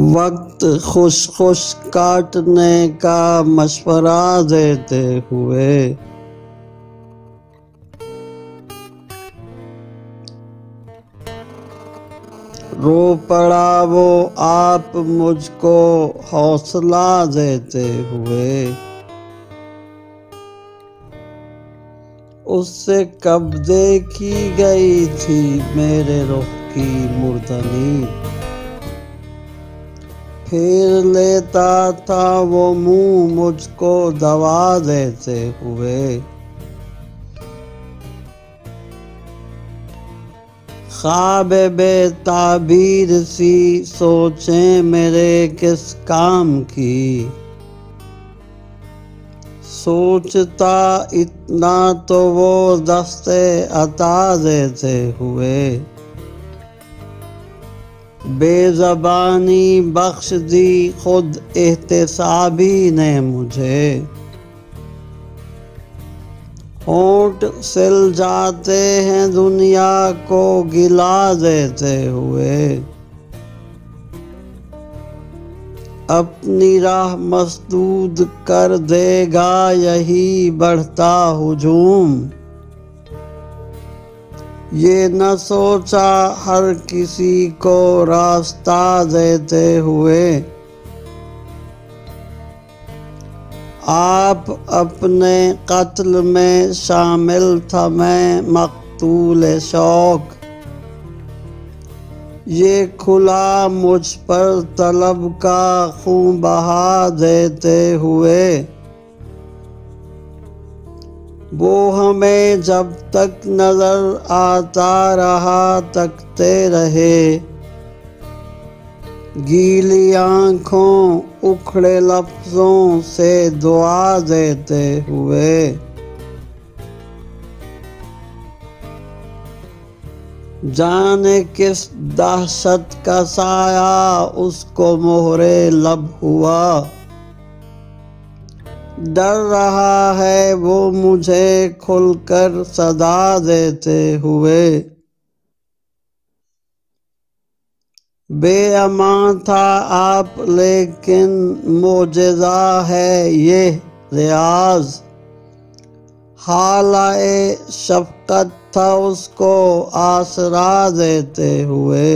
वक्त खुश खुश काटने का मशवरा देते हुए रो पड़ा वो आप मुझको हौसला देते हुए। उससे कब देखी गई थी मेरे रुख की मुर्दनी, फिर लेता था वो मुंह मुझको दवा देते हुए। ख्वाब बेताबीर सी सोचें मेरे किस काम की, सोचता इतना तो वो दस्ते अता देते हुए। बेज़बानी बख्श दी खुद एहतिसाबी ने मुझे, होंठ सिल जाते हैं दुनिया को गिला देते हुए। अपनी राह मसदूद कर देगा यही बढ़ता हुजूम, ये न सोचा हर किसी को रास्ता देते हुए। आप अपने कत्ल में शामिल था मैं मकतूल शौक, ये खुला मुझ पर तलब का खून बहा देते हुए। वो हमें जब तक नजर आता रहा तकते रहे, गीली आंखों उखड़े लफ्जों से दुआ देते हुए। जाने किस दहशत का साया उसको मोहरे लब हुआ, डर रहा है वो मुझे खुलकर सदा देते हुए। बेअमान था आप लेकिन मोजज़ा है ये रियाज, हालाए शफ़क़त था उसको आसरा देते हुए।